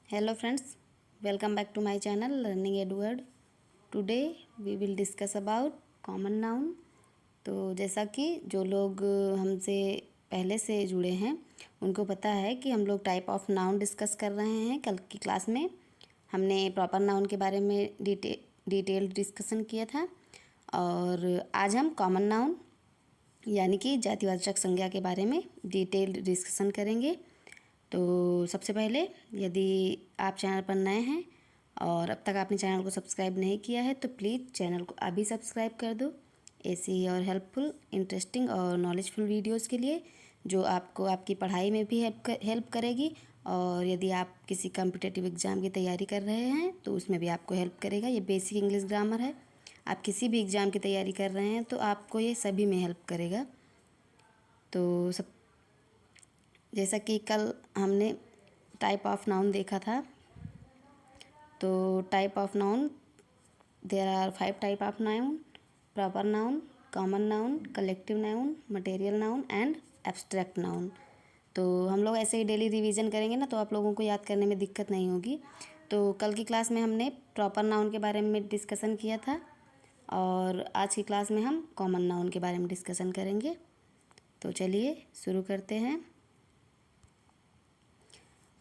Hello friends, welcome back to my channel Learning Edward. Today we will discuss about common noun. तो जैसा कि जो लोग हमसे पहले से जुड़े हैं उनको पता है कि हम लोग टाइप ऑफ नाउन डिस्कस कर रहे हैं। कल की क्लास में हमने प्रॉपर नाउन के बारे में डिटेल डिस्कशन किया था और आज हम कॉमन नाउन यानी कि जातिवाचक संज्ञा के बारे में डिटेल डिस्कशन करेंगे। तो सबसे पहले यदि आप चैनल पर नए हैं और अब तक आपने चैनल को सब्सक्राइब नहीं किया है तो प्लीज़ चैनल को अभी सब्सक्राइब कर दो ऐसी ही और हेल्पफुल इंटरेस्टिंग और नॉलेजफुल वीडियोस के लिए जो आपको आपकी पढ़ाई में भी हेल्प करेगी और यदि आप किसी कॉम्पिटिटिव एग्ज़ाम की तैयारी कर रहे हैं तो उसमें भी आपको हेल्प करेगा। ये बेसिक इंग्लिश ग्रामर है। आप किसी भी एग्ज़ाम की तैयारी कर रहे हैं तो आपको ये सभी में हेल्प करेगा। तो सब जैसा कि कल हमने टाइप ऑफ नाउन देखा था, तो type of noun there are 5 type of noun: proper noun, common noun, collective noun, material noun and abstract noun. तो हम लोग ऐसे ही डेली रिवीजन करेंगे ना तो आप लोगों को याद करने में दिक्कत नहीं होगी। तो कल की क्लास में हमने प्रॉपर नाउन के बारे में डिस्कशन किया था और आज की क्लास में हम कॉमन नाउन के बारे में डिस्कशन करेंगे। तो चलिए शुरू करते हैं।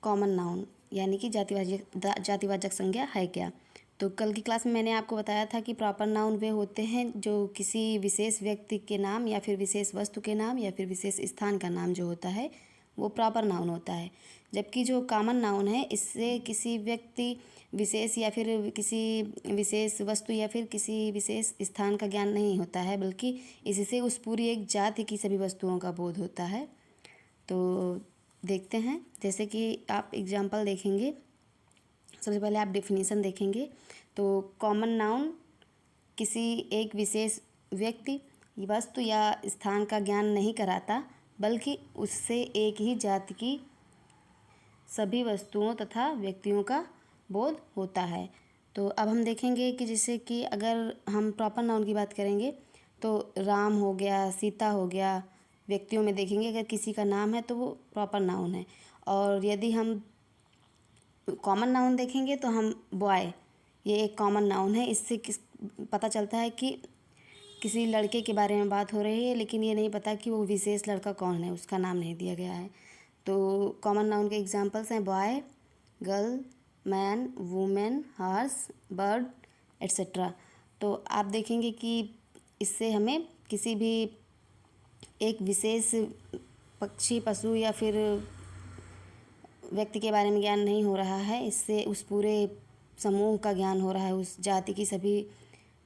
कॉमन नाउन यानी कि जातिवाचक संज्ञा है क्या। तो कल की क्लास में मैंने आपको बताया था कि प्रॉपर नाउन वे होते हैं जो किसी विशेष व्यक्ति के नाम या फिर विशेष वस्तु के नाम या फिर विशेष स्थान का नाम जो होता है वो प्रॉपर नाउन होता है। जबकि जो कॉमन नाउन है इससे किसी व्यक्ति विशेष या फिर किसी विशेष वस्तु या फिर किसी विशेष स्थान का ज्ञान नहीं होता है, बल्कि इससे उस पूरी एक जाति की सभी वस्तुओं का बोध होता है। तो देखते हैं, जैसे कि आप एग्जाम्पल देखेंगे। सबसे पहले आप डेफिनेशन देखेंगे। तो कॉमन नाउन किसी एक विशेष व्यक्ति, वस्तु या स्थान का ज्ञान नहीं कराता, बल्कि उससे एक ही जाति की सभी वस्तुओं तथा व्यक्तियों का बोध होता है। तो अब हम देखेंगे कि जैसे कि अगर हम प्रॉपर नाउन की बात करेंगे तो राम हो गया, सीता हो गया, व्यक्तियों में देखेंगे अगर किसी का नाम है तो वो प्रॉपर नाउन है। और यदि हम कॉमन नाउन देखेंगे तो हम बॉय, ये एक कॉमन नाउन है। इससे पता चलता है कि किसी लड़के के बारे में बात हो रही है, लेकिन ये नहीं पता कि वो विशेष लड़का कौन है, उसका नाम नहीं दिया गया है। तो कॉमन नाउन के एग्जांपल्स हैं boy, girl, man, women, horse, bird etcetera. तो आप देखेंगे कि इससे हमें किसी भी एक विशेष पक्षी, पशु या फिर व्यक्ति के बारे में ज्ञान नहीं हो रहा है, इससे उस पूरे समूह का ज्ञान हो रहा है, उस जाति की सभी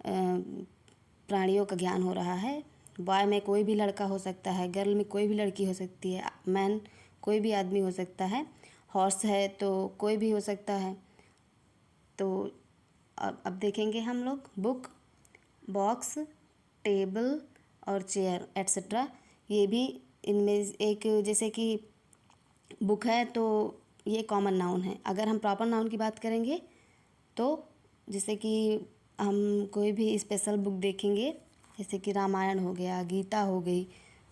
प्राणियों का ज्ञान हो रहा है। बॉय में कोई भी लड़का हो सकता है, गर्ल में कोई भी लड़की हो सकती है, मैन कोई भी आदमी हो सकता है, हॉर्स है तो कोई भी हो सकता है। तो अब देखेंगे हम लोग बुक, बॉक्स, टेबल और चेयर एट्सेट्रा। ये भी इनमें एक, जैसे कि बुक है तो ये कॉमन नाउन है। अगर हम प्रॉपर नाउन की बात करेंगे तो जैसे कि हम कोई भी स्पेशल बुक देखेंगे, जैसे कि रामायण हो गया, गीता हो गई,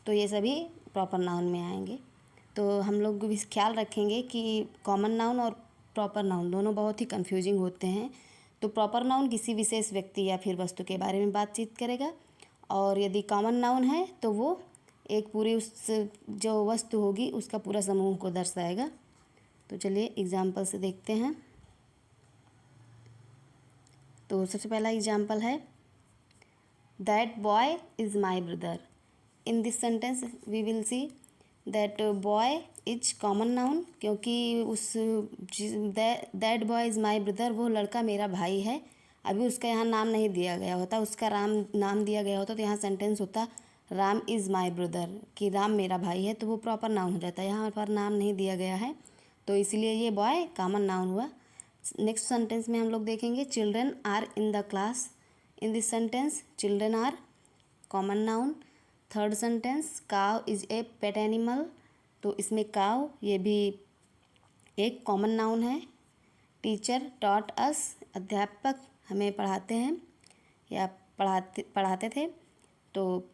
तो ये सभी प्रॉपर नाउन में आएंगे। तो हम लोग भी ख्याल रखेंगे कि कॉमन नाउन और प्रॉपर नाउन दोनों बहुत ही कंफ्यूजिंग होते हैं। तो प्रॉपर नाउन किसी विशेष व्यक्ति या फिर वस्तु के बारे में बातचीत करेगा और यदि कॉमन नाउन है तो वो एक पूरी उस जो वस्तु होगी उसका पूरा समूह को दर्शाएगा। तो चलिए एग्जाम्पल से देखते हैं। तो सबसे पहला एग्जाम्पल है that boy is my brother. In this sentence we will see that boy is common noun, क्योंकि उस that boy is my brother, वो लड़का मेरा भाई है। अभी उसका यहाँ नाम नहीं दिया गया होता, उसका राम नाम दिया गया होता तो यहाँ सेंटेंस होता राम इज़ माई ब्रदर, कि राम मेरा भाई है, तो वो प्रॉपर नाउन हो जाता है। यहाँ पर नाम नहीं दिया गया है तो इसलिए ये बॉय कॉमन नाउन हुआ। नेक्स्ट सेंटेंस में हम लोग देखेंगे children are in the class. In this sentence children are common noun. Third sentence cow is a pet animal, तो इसमें काव ये भी एक कॉमन नाउन है। टीचर टॉट अस, अध्यापक हमें पढ़ाते हैं या पढ़ाते थे, तो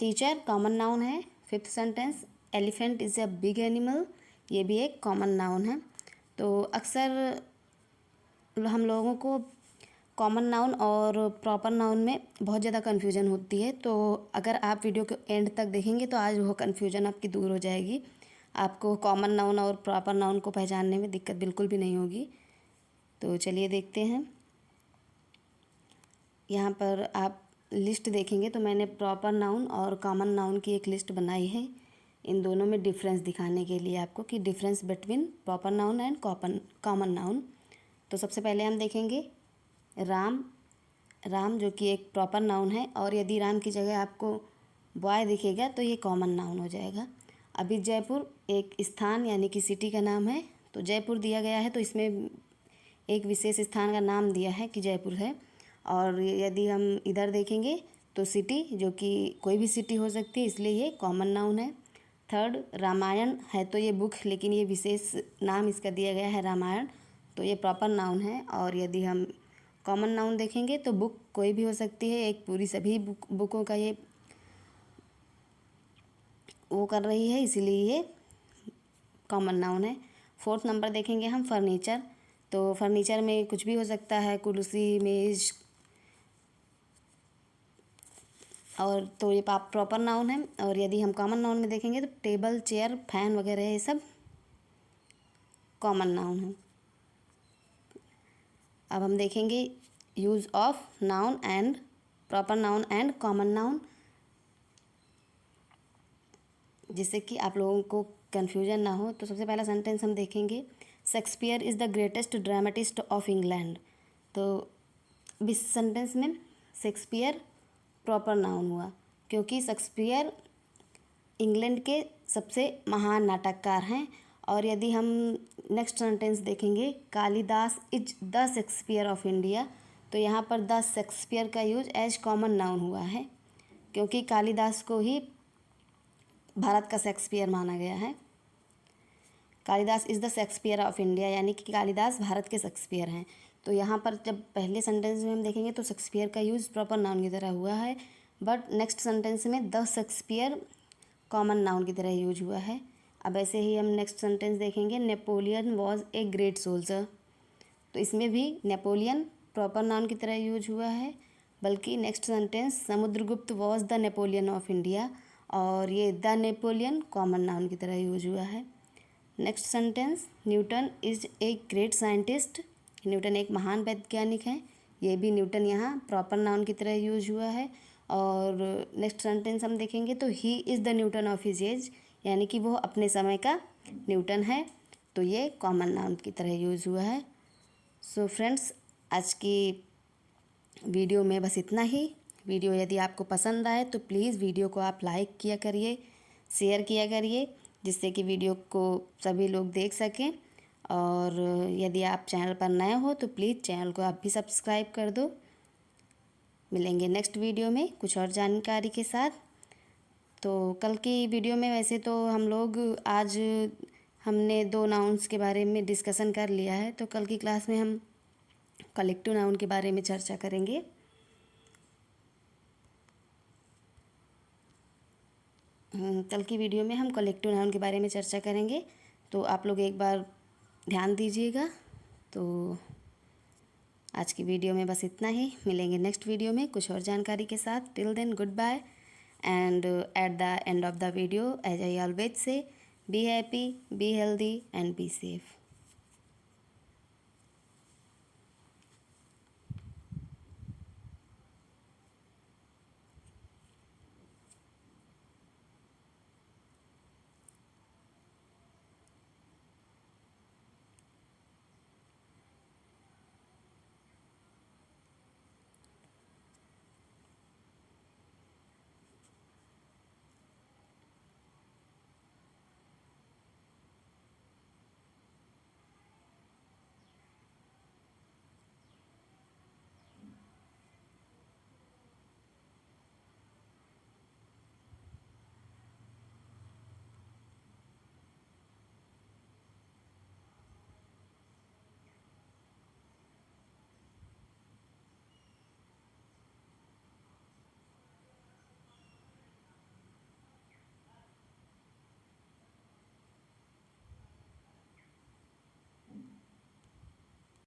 टीचर कॉमन नाउन है। Fifth sentence elephant is a big animal, ये भी एक कॉमन नाउन है। तो अक्सर हम लोगों को कॉमन नाउन और प्रॉपर नाउन में बहुत ज़्यादा कन्फ्यूजन होती है। तो अगर आप वीडियो को एंड तक देखेंगे तो आज वो कन्फ्यूजन आपकी दूर हो जाएगी। आपको कॉमन नाउन और प्रॉपर नाउन को पहचानने में दिक्कत बिल्कुल भी नहीं होगी। तो चलिए देखते हैं। यहाँ पर आप लिस्ट देखेंगे तो मैंने प्रॉपर नाउन और कॉमन नाउन की एक लिस्ट बनाई है, इन दोनों में डिफरेंस दिखाने के लिए आपको कि difference between proper noun and common noun. तो सबसे पहले हम देखेंगे राम। राम जो कि एक प्रॉपर नाउन है, और यदि राम की जगह आपको बॉय दिखेगा तो ये कॉमन नाउन हो जाएगा। अभी जयपुर एक स्थान यानी कि सिटी का नाम है, तो जयपुर दिया गया है तो इसमें एक विशेष स्थान का नाम दिया है कि जयपुर है। और यदि हम इधर देखेंगे तो सिटी जो कि कोई भी सिटी हो सकती है, इसलिए ये कॉमन नाउन है। थर्ड, रामायण है तो ये बुक, लेकिन ये विशेष नाम इसका दिया गया है रामायण, तो ये प्रॉपर नाउन है। और यदि हम कॉमन नाउन देखेंगे तो बुक कोई भी हो सकती है, एक पूरी सभी बुकों का ये वो कर रही है, इसीलिए ये कॉमन नाउन है। फोर्थ नंबर देखेंगे हम फर्नीचर। तो फर्नीचर में कुछ भी हो सकता है, कुर्सी, मेज, और तो ये प्रॉपर नाउन है। और यदि हम कॉमन नाउन में देखेंगे तो टेबल, चेयर, फैन वगैरह ये सब कॉमन नाउन है। अब हम देखेंगे use of noun and proper noun and common noun, जिससे कि आप लोगों को कन्फ्यूजन ना हो। तो सबसे पहला सेंटेंस हम देखेंगे, Shakespeare is the greatest dramatist of England. तो इस सेंटेंस में शेक्सपियर प्रॉपर नाउन हुआ, क्योंकि शेक्सपियर इंग्लैंड के सबसे महान नाटककार हैं। और यदि हम नेक्स्ट सेंटेंस देखेंगे, Kalidas is the Shakespeare of India, तो यहाँ पर द शेक्सपियर का यूज एज कॉमन नाउन हुआ है, क्योंकि कालिदास को ही भारत का शेक्सपियर माना गया है। Kalidas is the Shakespeare of India, यानी कि कालिदास भारत के शेक्सपियर हैं। तो यहाँ पर जब पहले सेंटेंस में हम देखेंगे तो शेक्सपियर का यूज़ प्रॉपर नाउन की तरह हुआ है, बट नेक्स्ट सेंटेंस में द शेक्सपियर कॉमन नाउन की तरह यूज हुआ है। अब ऐसे ही हम नेक्स्ट सेंटेंस देखेंगे, Napoleon was a great soldier. तो इसमें भी नेपोलियन प्रॉपर नाउन की तरह यूज हुआ है, बल्कि next sentence, Samudragupta was the Napoleon of India, और ये द नेपोलियन कॉमन नाउन की तरह यूज हुआ है। Next sentence, Newton is a great scientist. Newton एक महान वैज्ञानिक हैं, ये भी न्यूटन यहाँ प्रॉपर नाउन की तरह यूज हुआ है। और नेक्स्ट सेंटेंस हम देखेंगे तो he is the Newton of his age, यानी कि वो अपने समय का न्यूटन है, तो ये कॉमन नाउन की तरह यूज हुआ है। सो फ्रेंड्स, आज की वीडियो में बस इतना ही। वीडियो यदि आपको पसंद आए तो प्लीज़ वीडियो को आप लाइक किया करिए, शेयर किया करिए, जिससे कि वीडियो को सभी लोग देख सकें। और यदि आप चैनल पर नए हो तो प्लीज़ चैनल को आप भी सब्सक्राइब कर दो। मिलेंगे नेक्स्ट वीडियो में कुछ और जानकारी के साथ। तो कल की वीडियो में वैसे तो हम लोग आज हमने 2 नाउन्स के बारे में डिस्कशन कर लिया है, तो कल की क्लास में हम कलेक्टिव नाउन के बारे में चर्चा करेंगे। कल की वीडियो में हम कलेक्टिव नाउन के बारे में चर्चा करेंगे, तो आप लोग एक बार ध्यान दीजिएगा। तो आज की वीडियो में बस इतना ही। मिलेंगे नेक्स्ट वीडियो में कुछ और जानकारी के साथ। Till then, good bye. And at the end of the video, as I always say, be happy, be healthy and be safe.